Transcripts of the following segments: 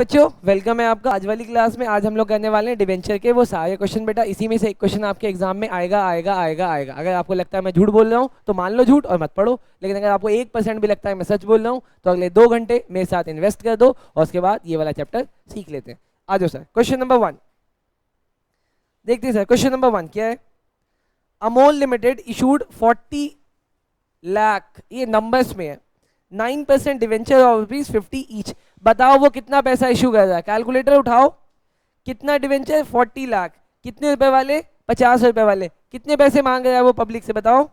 बच्चों वेलकम है आपका आज वाली क्लास में। आज हम लोग करने वाले हैं डिवेंचर के वो सारे क्वेश्चन। बेटा इसी में से एक क्वेश्चन आपके एग्जाम में आएगा आएगा आएगा आएगा। अगर आपको लगता है मैं झूठ बोल रहा हूँ तो मान लो झूठ और मत पढ़ो, लेकिन अगर आपको 1% भी लगता है मैं सच बोल रहा हूँ तो अगले 2 घंटे मेरे साथ इन्वेस्ट कर दो और उसके बाद ये वाला चैप्टर सीख लेते हैं। आ जाओ सर, क्वेश्चन नंबर 1 देखते हैं। सर क्वेश्चन नंबर 1 क्या है? अमोल लिमिटेड इशूड 40 लाख, ये नंबर्स में है, 9% डिवेंचर ऑफ ₹50 ईच। बताओ वो कितना पैसा इशू कर रहा है? कैलकुलेटर उठाओ। कितना डिवेंचर? 40 लाख। कितने रुपए वाले? 50 रुपए वाले। कितने पैसे मांग रहा है वो पब्लिक से? बताओ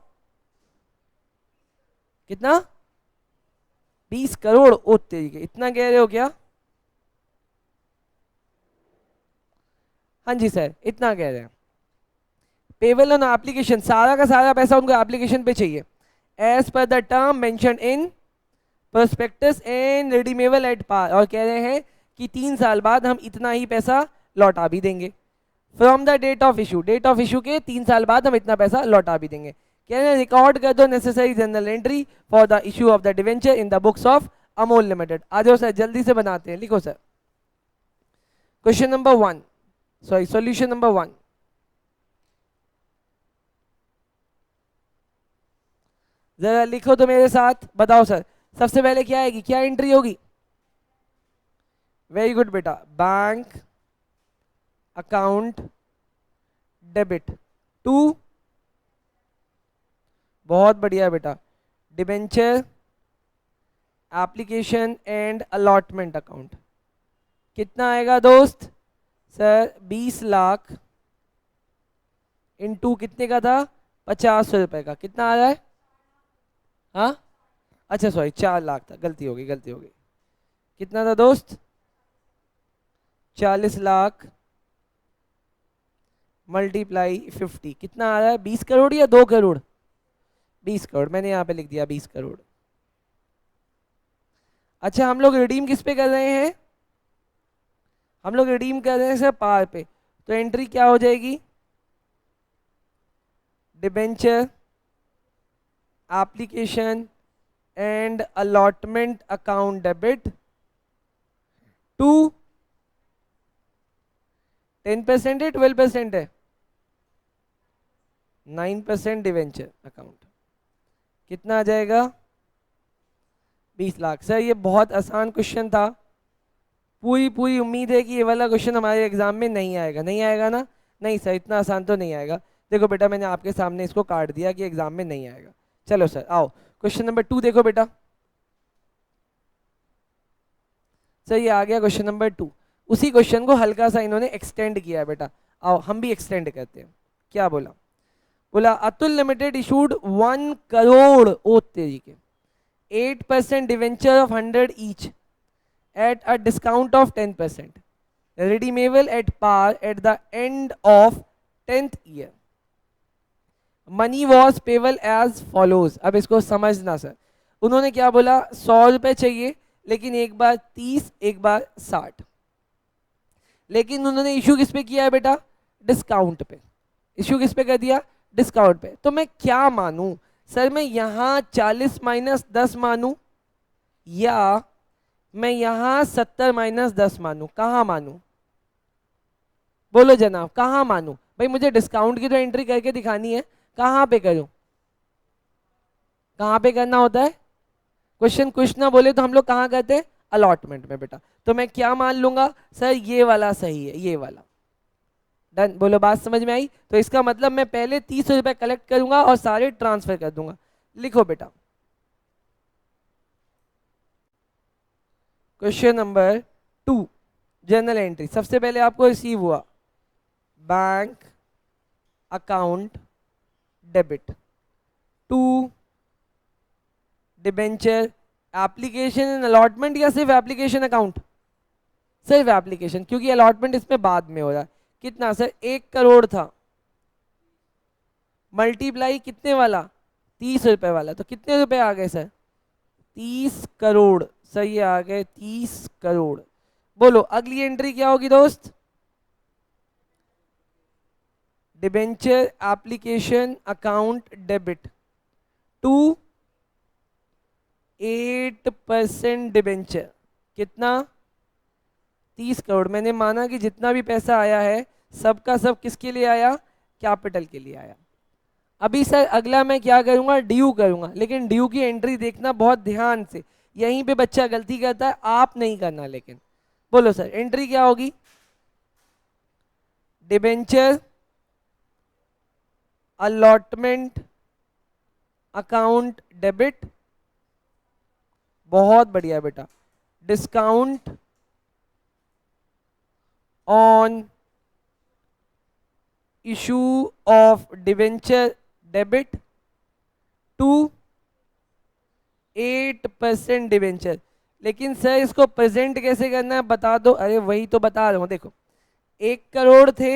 कितना? 20 करोड़। ओ तेरी के, इतना कह रहे हो क्या? हाँ जी सर, इतना कह रहे हैं। पेबल ऑन एप्लीकेशन, सारा का सारा पैसा उनको एप्लीकेशन पे चाहिए, as per the term mention in prospectus and redeemable at par. और कह रहे हैं कि 3 साल बाद हम इतना ही पैसा लौटा भी देंगे। From the date of issue, date of issue के 3 साल बाद हम इतना पैसा लौटा भी देंगे। कह रहे हैं रिकॉर्ड कर दो necessary general entry for the issue of the debenture in the books of Amol limited. आ जाओ सर जल्दी से बनाते हैं, लिखो sir. Question number 1, sorry solution number 1। जरा लिखो तो मेरे साथ, बताओ सर सबसे पहले क्या आएगी, क्या एंट्री होगी? वेरी गुड बेटा, बैंक अकाउंट डेबिट टू, बहुत बढ़िया बेटा, debenture application and allotment account. कितना आएगा दोस्त? सर 20 लाख इनटू कितने का था? 50 रुपए का। कितना आ रहा है? हाँ अच्छा सॉरी 4 लाख था, गलती हो गई गलती हो गई। कितना था दोस्त? 40 लाख मल्टीप्लाई 50, कितना आ रहा है? 20 करोड़ या 2 करोड़? 20 करोड़, मैंने यहाँ पे लिख दिया 20 करोड़। अच्छा हम लोग रिडीम किस पे कर रहे हैं? हम लोग रिडीम कर रहे हैं सर पार पे, तो एंट्री क्या हो जाएगी? Debenture application and allotment account debit to 10% है 12% है? 9% डिवेंचर अकाउंट। कितना आ जाएगा? 20 लाख। सर ये बहुत आसान क्वेश्चन था, पूरी पूरी उम्मीद है कि ये वाला क्वेश्चन हमारे एग्जाम में नहीं आएगा। नहीं आएगा ना? नहीं सर इतना आसान तो नहीं आएगा। देखो बेटा मैंने आपके सामने इसको काट दिया कि एग्जाम में नहीं आएगा। चलो सर आओ क्वेश्चन नंबर 2 देखो बेटा। सर ये आ गया क्वेश्चन नंबर 2। उसी क्वेश्चन को हल्का सा इन्होंने एक्सटेंड किया है बेटा। आओ हम भी एक्सटेंड करते हैं। क्या बोला? बोला अतुल लिमिटेड इशूड 1 करोड़ ओ तेरी के 8% debenture of 100 each at a discount of 10%, redeemable at par at the end of 10th year. Money was payable as follows। अब इसको समझना सर, उन्होंने क्या बोला? 100 रुपए चाहिए, लेकिन एक बार 30 एक बार 60, लेकिन उन्होंने इशू किस पे किया है बेटा? डिस्काउंट पे। इशू किस पे कर दिया? डिस्काउंट पे। तो मैं क्या मानूं सर? मैं यहाँ 40 माइनस 10 मानूं या मैं यहां 70 माइनस 10 मानू? कहां मानू? बोलो जनाब कहां मानू? भाई मुझे डिस्काउंट की तो एंट्री करके दिखानी है, कहां पे करूं? कहां पे करना होता है? क्वेश्चन कुछ ना बोले तो हम लोग कहां करते हैं? अलॉटमेंट में बेटा। तो मैं क्या मान लूंगा? सर ये वाला सही है, ये वाला। डन, बोलो बात समझ में आई? तो इसका मतलब मैं पहले 30 रुपए कलेक्ट करूंगा और सारे ट्रांसफर कर दूंगा। लिखो बेटा क्वेश्चन नंबर 2, जर्नल एंट्री। सबसे पहले आपको रिसीव हुआ bank account debit to debenture application and allotment, या सिर्फ एप्लीकेशन अकाउंट? सिर्फ एप्लीकेशन, क्योंकि अलॉटमेंट इसमें बाद में हो रहा है। कितना सर? 1 करोड़ था, मल्टीप्लाई कितने वाला? 30 रुपए वाला। तो कितने रुपए आ गए सर? 30 करोड़। सर ये आ गए 30 करोड़। बोलो अगली एंट्री क्या होगी दोस्त? Debenture application account debit to 8% debenture. कितना? 30 करोड़। मैंने माना कि जितना भी पैसा आया है सबका सब किसके लिए आया, कैपिटल के लिए आया। अभी सर अगला मैं क्या करूंगा, ड्यू करूंगा, लेकिन ड्यू की एंट्री देखना बहुत ध्यान से, यहीं पे बच्चा गलती करता है, आप नहीं करना। लेकिन बोलो सर एंट्री क्या होगी, डिबेंचर अलॉटमेंट अकाउंट डेबिट, बहुत बढ़िया बेटा, discount on issue of debenture debit to 8% debenture. लेकिन सर इसको प्रेजेंट कैसे करना है बता दो। अरे वही तो बता रहा हूं, देखो 1 करोड़ थे,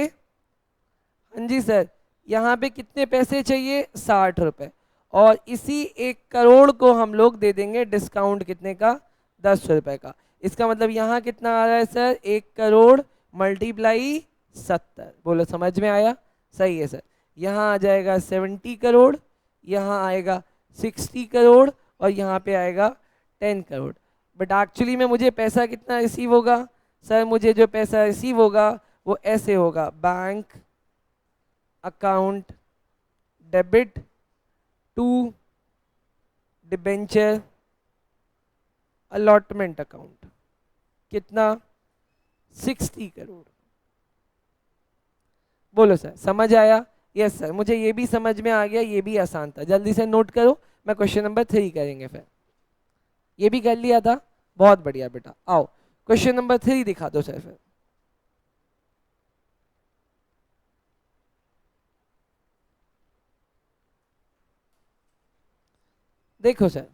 हाँ जी सर, यहाँ पे कितने पैसे चाहिए, 60 रुपए, और इसी 1 करोड़ को हम लोग दे देंगे डिस्काउंट कितने का, 10 रुपए का। इसका मतलब यहाँ कितना आ रहा है सर, 1 करोड़ मल्टीप्लाई 70। बोलो समझ में आया, सही है सर। यहाँ आ जाएगा 70 करोड़, यहाँ आएगा 60 करोड़, और यहाँ पे आएगा 10 करोड़। बट एक्चुअली में मुझे पैसा कितना रिसीव होगा सर, मुझे जो पैसा रिसीव होगा वो ऐसे होगा, bank account debit to debenture allotment account, कितना, 60 करोड़। बोलो सर समझ आया, यस सर मुझे ये भी समझ में आ गया, ये भी आसान था। जल्दी से नोट करो, मैं क्वेश्चन नंबर 3 करेंगे फिर। ये भी कर लिया था, बहुत बढ़िया बेटा। आओ क्वेश्चन नंबर 3 दिखा दो सर फिर। देखो सर,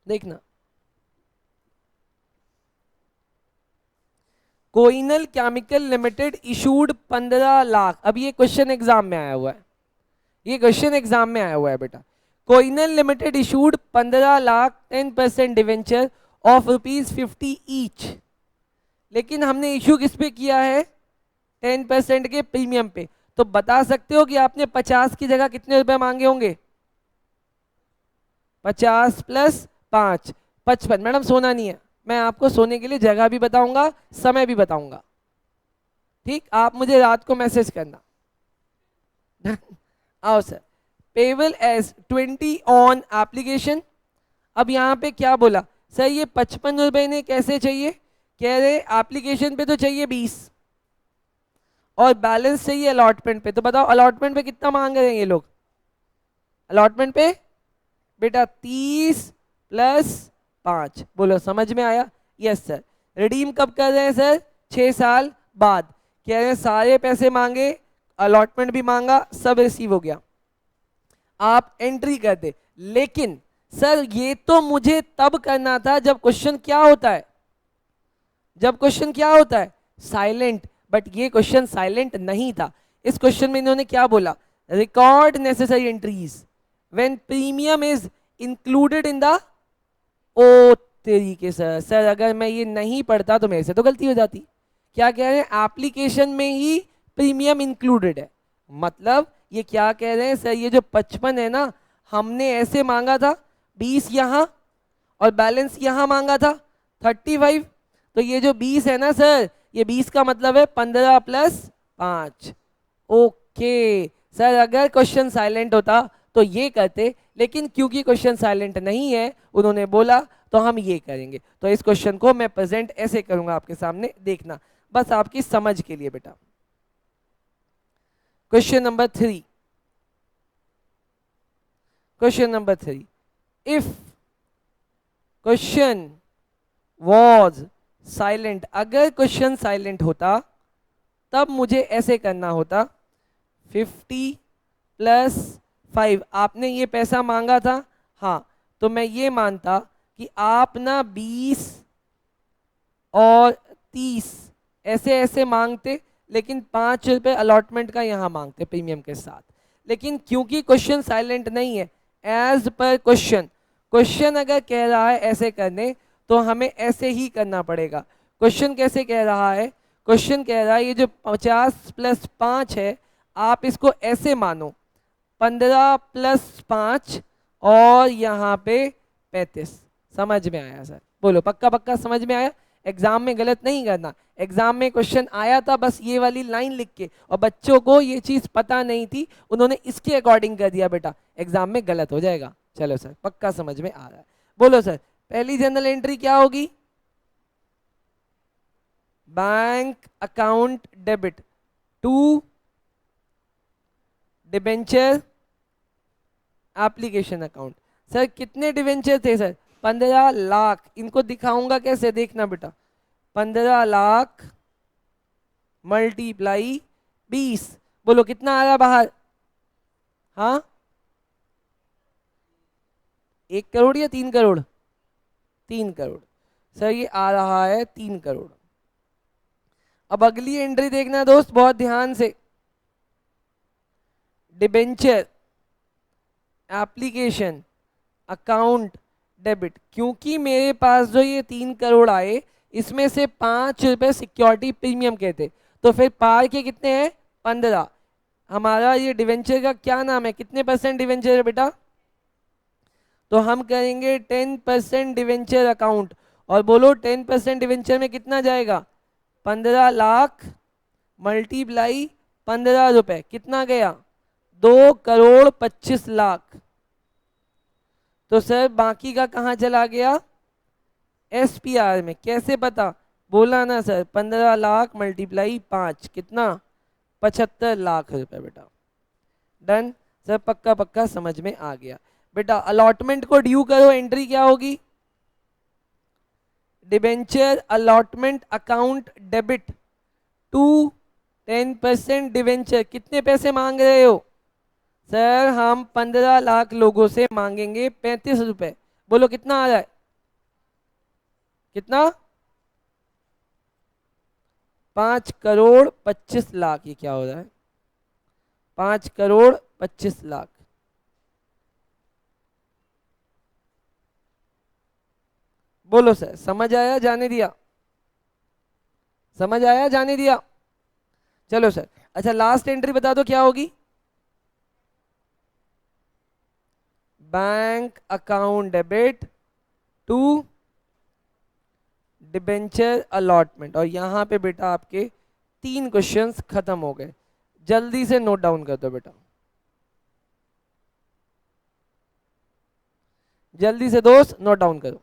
देखना, कोइनल केमिकल लिमिटेड इशूड 15 लाख। अब ये क्वेश्चन एग्जाम में आया हुआ है, ये क्वेश्चन एग्जाम में आया हुआ है बेटा। कोइनल limited issued 15 lakh 10% debenture of ₹50 each. लेकिन हमने इशू किस पे किया है, 10% के प्रीमियम पे। तो बता सकते हो कि आपने 50 की जगह कितने रुपए मांगे होंगे, 50 + 5 55। मैडम सोना नहीं है, मैं आपको सोने के लिए जगह भी बताऊंगा, समय भी बताऊंगा, ठीक। आप मुझे रात को मैसेज करना। आओ sir, payable as 20 on application. अब यहाँ पे क्या बोला सर, ये 55 रुपए ने कैसे चाहिए, कह रहे एप्लीकेशन पे तो चाहिए 20 और बैलेंस चाहिए अलॉटमेंट पे। तो बताओ अलॉटमेंट पे कितना मांग रहे हैं ये लोग, अलॉटमेंट पे बेटा 30 + 5। बोलो समझ में आया, यस सर। रिडीम कब कर रहे हैं सर, 6 साल बाद। कह रहे हैं सारे पैसे मांगे, अलॉटमेंट भी मांगा, सब रिसीव हो गया, आप एंट्री कर दे। लेकिन सर ये तो मुझे तब करना था जब क्वेश्चन क्या होता है, जब क्वेश्चन क्या होता है, साइलेंट। बट ये क्वेश्चन साइलेंट नहीं था। इस क्वेश्चन में इन्होंने क्या बोला, record necessary entries when premium is included in the, ओ तरीके सर, सर अगर मैं ये नहीं पढ़ता तो मेरे से तो गलती हो जाती। क्या कह रहे हैं, एप्लीकेशन में ही प्रीमियम इंक्लूडेड है। मतलब ये क्या कह रहे हैं सर, ये जो 55 है ना, हमने ऐसे मांगा था 20 यहाँ और बैलेंस यहाँ मांगा था 35। तो ये जो 20 है ना सर, ये 20 का मतलब है 15 + 5। ओके सर, अगर क्वेश्चन साइलेंट होता तो ये करते, लेकिन क्योंकि क्वेश्चन साइलेंट नहीं है उन्होंने बोला तो हम ये करेंगे। तो इस क्वेश्चन को मैं प्रेजेंट ऐसे करूंगा आपके सामने, देखना बस आपकी समझ के लिए बेटा। Question number 3, question number 3, if question was silent, अगर क्वेश्चन साइलेंट होता तब मुझे ऐसे करना होता, 50 + 5। आपने ये पैसा मांगा था, हाँ, तो मैं ये मानता कि आप ना 20 और 30 ऐसे ऐसे मांगते, लेकिन 5 रुपए अलॉटमेंट का यहाँ मांगते प्रीमियम के साथ। लेकिन क्योंकि क्वेश्चन साइलेंट नहीं है, एज पर क्वेश्चन, क्वेश्चन अगर कह रहा है ऐसे करने तो हमें ऐसे ही करना पड़ेगा। क्वेश्चन कैसे कह रहा है, क्वेश्चन कह रहा है ये जो 50 + 5 है, आप इसको ऐसे मानो 15 + 5 और यहाँ पे 35। समझ में आया सर, बोलो पक्का पक्का समझ में आया। एग्जाम में गलत नहीं करना। एग्जाम में क्वेश्चन आया था बस ये वाली लाइन लिख के, और बच्चों को ये चीज पता नहीं थी, उन्होंने इसके अकॉर्डिंग कर दिया बेटा, एग्जाम में गलत हो जाएगा। चलो सर, पक्का समझ में आ रहा है। बोलो सर, पहली जनरल एंट्री क्या होगी? Bank account debit to debenture application account. Sir कितने डिवेंचर थे सर? 15 लाख। इनको दिखाऊंगा कैसे, देखना बेटा। 15 लाख मल्टीप्लाई 20, बोलो कितना आ रहा बाहर? हाँ, 1 करोड़ या 3 करोड़? 3 करोड़। सर ये आ रहा है 3 करोड़। अब अगली एंट्री देखना दोस्त बहुत ध्यान से। डिबेंचर एप्लीकेशन अकाउंट डेबिट, क्योंकि मेरे पास जो ये 3 करोड़ आए, इसमें से 5 रुपए सिक्योरिटी प्रीमियम के थे, तो फिर पार के कितने हैं? 15। हमारा ये डिवेंचर का क्या नाम है, कितने परसेंट डिवेंचर है बेटा? तो हम करेंगे 10% डिवेंचर अकाउंट, और बोलो 10% डिवेंचर में कितना जाएगा? 15 लाख मल्टीप्लाई 15 रुपए, कितना गया? 2 करोड़ 25 लाख। तो सर बाकी का कहाँ चला गया? एसपीआर में। कैसे पता? बोला ना सर, 15 लाख मल्टीप्लाई 5, कितना? 75 लाख रुपए बेटा। डन सर, पक्का पक्का समझ में आ गया बेटा। अलॉटमेंट को ड्यू करो, एंट्री क्या होगी? Debenture allotment account debit to 10% debenture. कितने पैसे मांग रहे हो? सर हम 15 लाख लोगों से मांगेंगे 35 रुपए। बोलो कितना आ रहा है? कितना? 5 करोड़ 25 लाख। ये क्या हो रहा है? 5 करोड़ 25 लाख। बोलो सर, समझ आया जाने दिया? समझ आया जाने दिया? चलो सर, अच्छा लास्ट एंट्री बता दो क्या होगी? Bank account debit to debenture allotment. और यहां पे बेटा आपके 3 क्वेश्चंस खत्म हो गए। जल्दी से नोट डाउन कर दो बेटा, जल्दी से दोस्त नोट डाउन करो।